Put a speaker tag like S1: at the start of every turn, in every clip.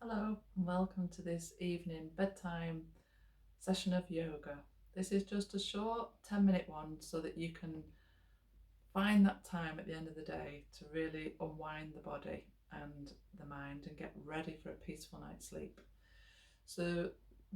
S1: Hello and welcome to this evening bedtime session of yoga. This is just a short 10-minute one so that you can find that time at the end of the day to really unwind the body and the mind and get ready for a peaceful night's sleep. So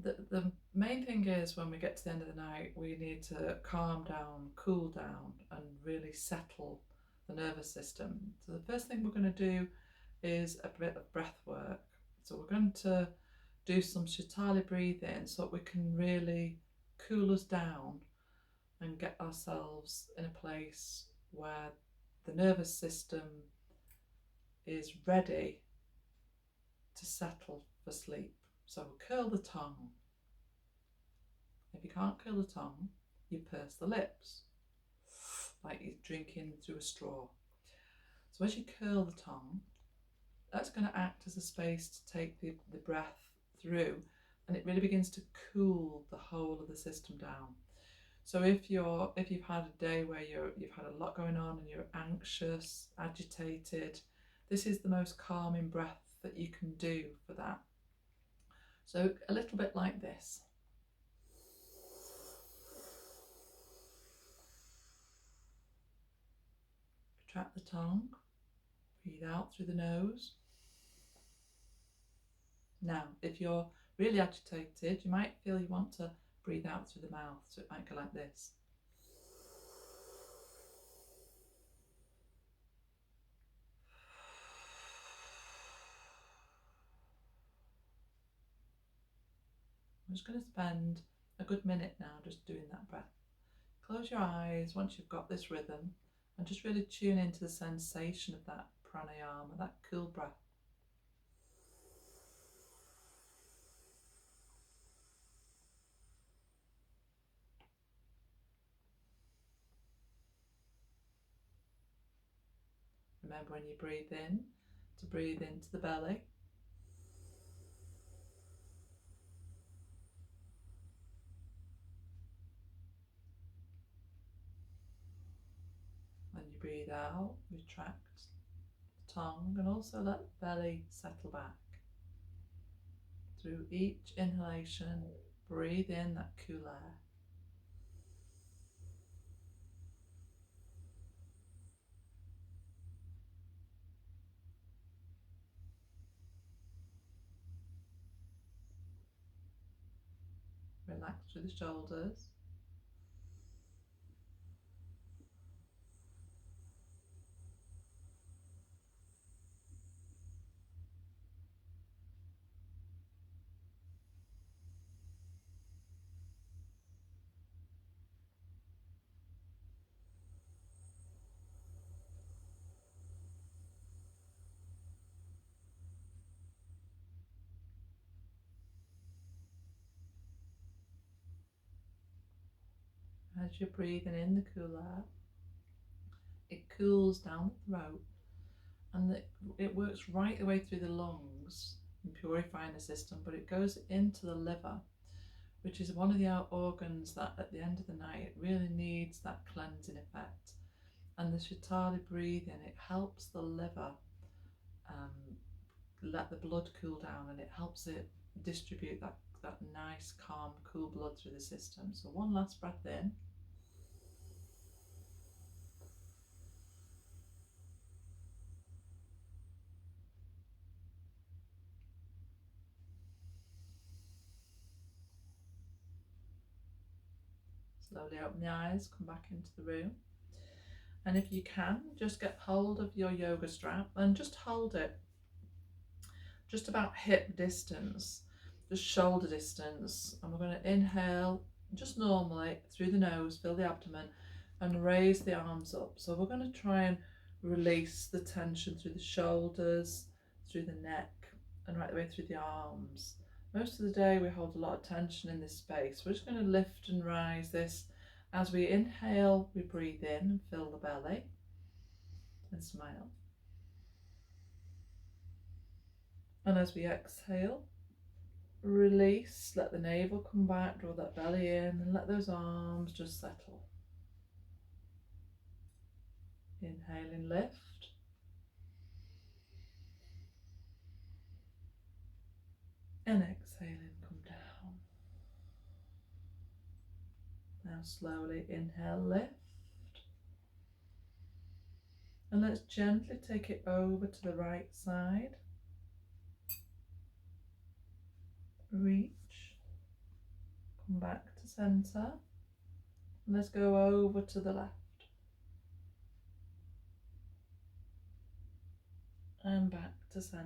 S1: the main thing is when we get to the end of the night, we need to calm down, cool down, and really settle the nervous system. So the first thing we're going to do is a bit of breath work. So we're going to do some Shatali breathing so that we can really cool us down and get ourselves in a place where the nervous system is ready to settle for sleep. So curl the tongue. If you can't curl the tongue, you purse the lips, like you're drinking through a straw. So as you curl the tongue, that's going to act as a space to take the breath through, and it really begins to cool the whole of the system down. So if you've had a day where you've had a lot going on and you're anxious, agitated, this is the most calming breath that you can do for that. So a little bit like this. Retract the tongue, breathe out through the nose. Now, if you're really agitated, you might feel you want to breathe out through the mouth, so it might go like this. I'm just going to spend a good minute now just doing that breath. Close your eyes once you've got this rhythm and just really tune into the sensation of that pranayama, that cool breath. Remember when you breathe in, to breathe into the belly. When you breathe out, retract the tongue and also let the belly settle back. Through each inhalation, breathe in that cool air. Relax through the shoulders. As you're breathing in the cool air, it cools down the throat and it works right the way through the lungs in purifying the system, but it goes into the liver, which is one of the organs that at the end of the night it really needs that cleansing effect. And the Shatali breathing, it helps the liver let the blood cool down, and it helps it distribute that nice calm cool blood through the system. So one last breath in. Slowly open the eyes, come back into the room. And if you can, just get hold of your yoga strap and just hold it just about hip distance, just shoulder distance. And we're going to inhale just normally through the nose, fill the abdomen, and raise the arms up. So we're going to try and release the tension through the shoulders, through the neck, and right the way through the arms. Most of the day we hold a lot of tension in this space. We're just going to lift and rise this. As we inhale, we breathe in and fill the belly and smile. And as we exhale, release, let the navel come back, draw that belly in, and let those arms just settle. Inhaling, lift. And exhaling, come down. Now slowly inhale, lift. And let's gently take it over to the right side. Reach. Come back to centre. And let's go over to the left. And back to centre.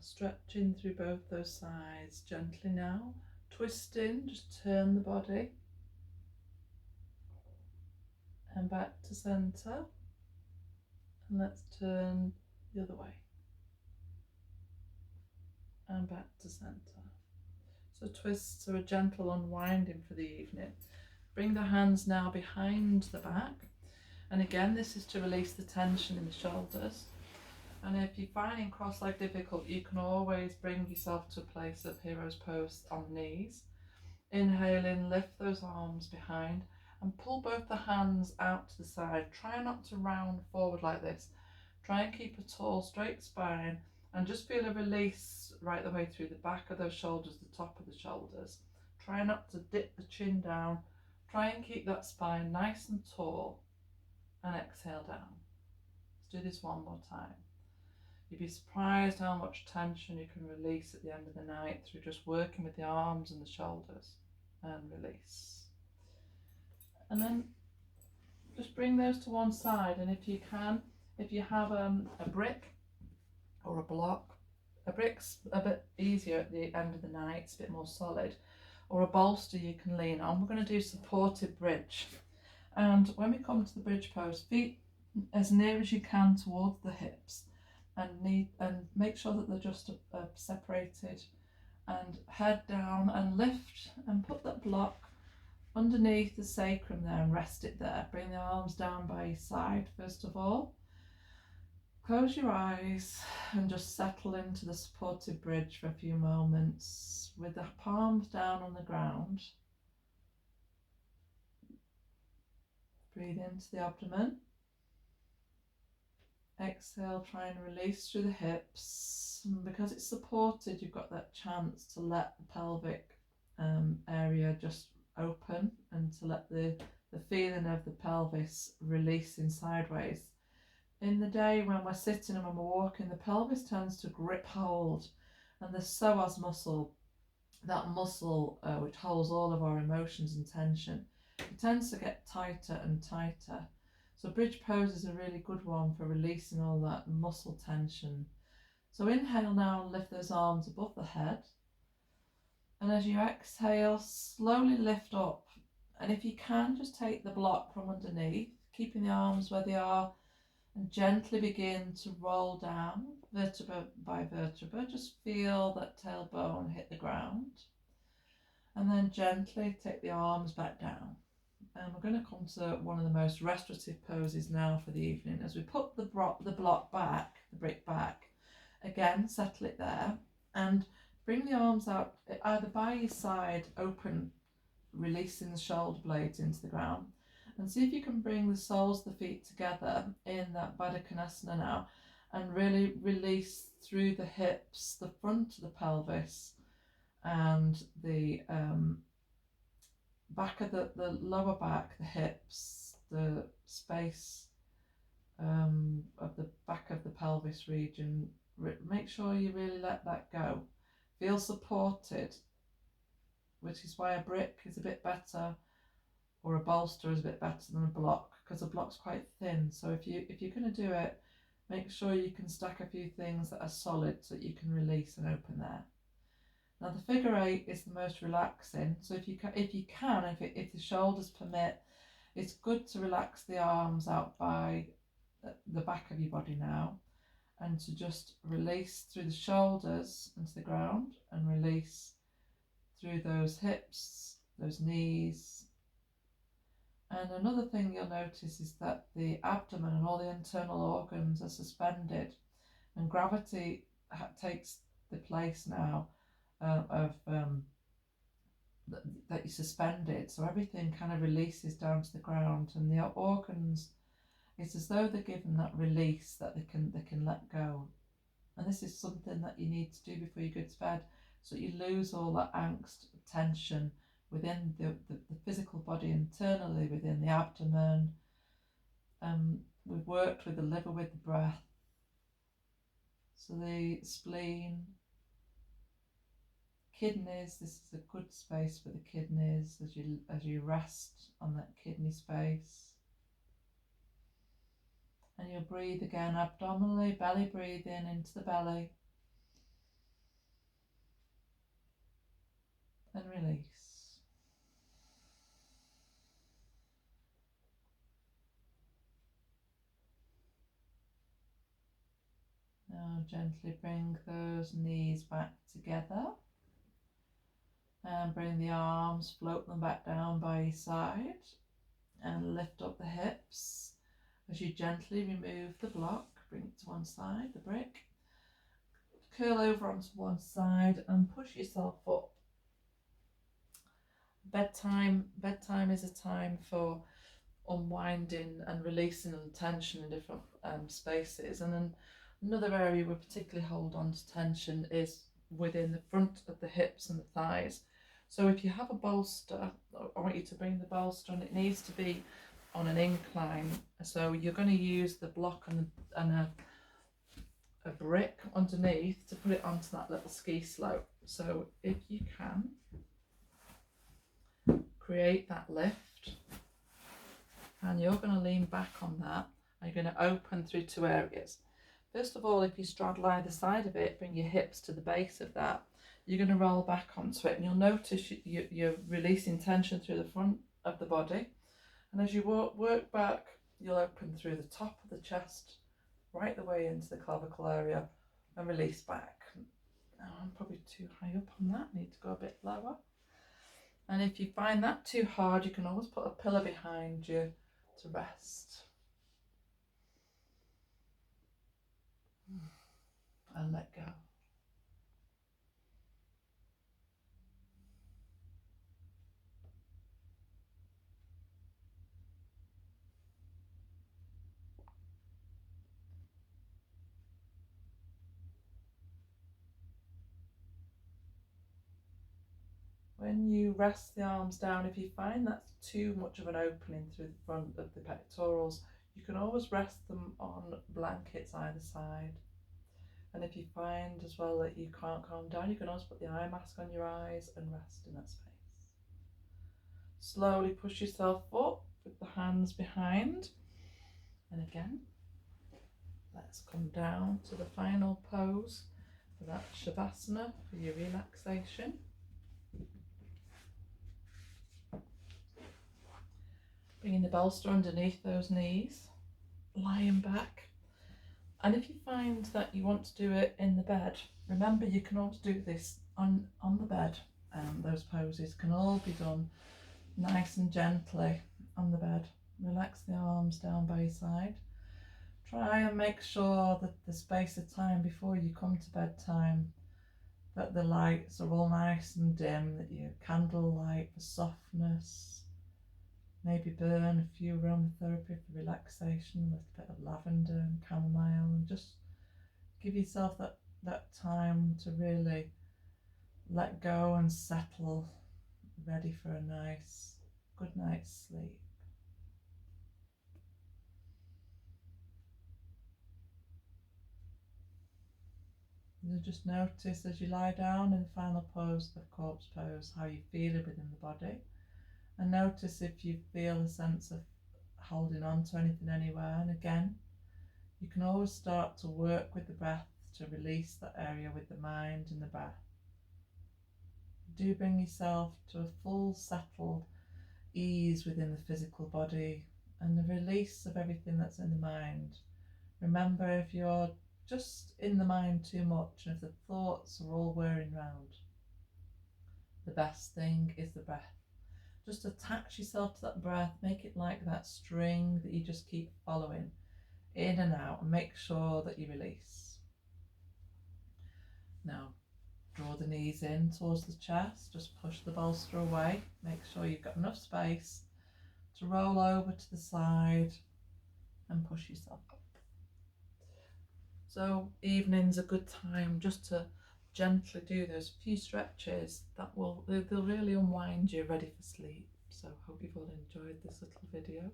S1: Stretching through both those sides gently now. Twisting, just turn the body. And back to centre. And let's turn the other way. And back to centre. So twists are a gentle unwinding for the evening. Bring the hands now behind the back. And again, this is to release the tension in the shoulders. And if you're finding cross-leg difficult, you can always bring yourself to a place of hero's pose on the knees. Inhale in, lift those arms behind and pull both the hands out to the side. Try not to round forward like this. Try and keep a tall, straight spine and just feel a release right the way through the back of those shoulders, the top of the shoulders. Try not to dip the chin down. Try and keep that spine nice and tall and exhale down. Let's do this one more time. You'd be surprised how much tension you can release at the end of the night through just working with the arms and the shoulders. And release. And then just bring those to one side, and if you can, if you have a brick or a block, a brick's a bit easier at the end of the night, it's a bit more solid, or a bolster you can lean on. We're going to do supported bridge. And when we come to the bridge pose, feet as near as you can towards the hips, and make sure that they're just separated, and head down and lift and put that block underneath the sacrum there and rest it there. Bring the arms down by your side first of all. Close your eyes and just settle into the supported bridge for a few moments with the palms down on the ground. Breathe into the abdomen. Exhale, try and release through the hips. And because it's supported, you've got that chance to let the pelvic area just open and to let the feeling of the pelvis releasing sideways. In the day when we're sitting and when we're walking, the pelvis tends to grip hold, and the psoas muscle, that muscle which holds all of our emotions and tension, it tends to get tighter and tighter. So bridge pose is a really good one for releasing all that muscle tension. So inhale now and lift those arms above the head. And as you exhale, slowly lift up. And if you can, just take the block from underneath, keeping the arms where they are, and gently begin to roll down, vertebra by vertebra. Just feel that tailbone hit the ground. And then gently take the arms back down. And we're going to come to one of the most restorative poses now for the evening. As we put the block back, the brick back, again, settle it there. And bring the arms out either by your side, open, releasing the shoulder blades into the ground. And see if you can bring the soles of the feet together in that Baddha Konasana now. And really release through the hips, the front of the pelvis, and the back of the lower back, the hips, the space of the back of the pelvis region. Make sure you really let that go. Feel supported, which is why a brick is a bit better, or a bolster is a bit better than a block, because a block's quite thin. So if you're going to do it, make sure you can stack a few things that are solid so that you can release and open there. Now the figure eight is the most relaxing. So if the shoulders permit, it's good to relax the arms out by the back of your body now, and to just release through the shoulders into the ground, and release through those hips, those knees. And another thing you'll notice is that the abdomen and all the internal organs are suspended, and gravity takes the place now that you're suspended. So everything kind of releases down to the ground, and the organs, it's as though they're given that release, that they can let go. And this is something that you need to do before you go to bed. so you lose all that angst, tension within the physical body, internally within the abdomen. We've worked with the liver, with the breath. So the spleen, kidneys, this is a good space for the kidneys as you rest on that kidney space. And you'll breathe again abdominally, belly breathing into the belly. And release. Now gently bring those knees back together. And bring the arms, float them back down by your side. And lift up the hips. As you gently remove the block, bring it to one side, the brick. Curl over onto one side and push yourself up. Bedtime is a time for unwinding and releasing tension in different spaces. And then another area we particularly hold on to tension is within the front of the hips and the thighs. So if you have a bolster, I want you to bring the bolster, and it needs to be on an incline. So you're going to use the block and a brick underneath to put it onto that little ski slope. So if you can create that lift, and you're going to lean back on that, and you're going to open through two areas. First of all, if you straddle either side of it, bring your hips to the base of that. You're going to roll back onto it, and you'll notice you're releasing tension through the front of the body. And as you work back, you'll open through the top of the chest, right the way into the clavicle area, and release back. Now I'm probably too high up on that, need to go a bit lower. And if you find that too hard, you can always put a pillow behind you to rest. And let go. When you rest the arms down, if you find that's too much of an opening through the front of the pectorals, you can always rest them on blankets either side. And if you find as well that you can't calm down, you can always put the eye mask on your eyes and rest in that space. Slowly push yourself up with the hands behind. And again, let's come down to the final pose for that Shavasana, for your relaxation. Bringing the bolster underneath those knees, lying back. And if you find that you want to do it in the bed, remember you can also do this on the bed. Those poses can all be done nice and gently on the bed. Relax the arms down by your side. Try and make sure that the space of time before you come to bedtime, that the lights are all nice and dim, that you candle light for softness. Maybe burn a few aromatherapy for relaxation, a little bit of lavender and chamomile, and just give yourself that time to really let go and settle, ready for a nice good night's sleep. You'll just notice as you lie down in the final pose, the corpse pose, how you feel it within the body. And notice if you feel a sense of holding on to anything anywhere. And again, you can always start to work with the breath to release that area with the mind and the breath. Do bring yourself to a full settled ease within the physical body and the release of everything that's in the mind. Remember, if you're just in the mind too much and if the thoughts are all whirring round, the best thing is the breath. Just attach yourself to that breath, make it like that string that you just keep following in and out, and make sure that you release. Now, draw the knees in towards the chest, just push the bolster away, make sure you've got enough space to roll over to the side and push yourself up. So evening's a good time just to gently do those few stretches that they'll really unwind you, ready for sleep. So I hope you've all enjoyed this little video,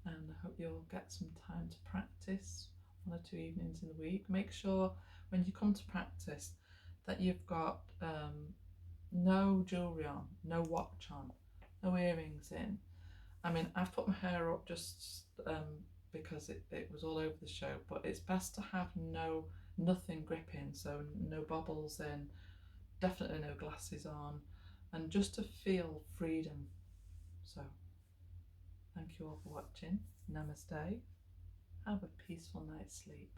S1: and I hope you'll get some time to practice 1 or 2 evenings in the week. Make sure when you come to practice that you've got no jewellery on, no watch on, no earrings in. I mean, I've put my hair up just because it was all over the show, but it's best to have nothing gripping, so no bobbles in, definitely no glasses on, and just to feel freedom. So thank you all for watching. Namaste. Have a peaceful night's sleep.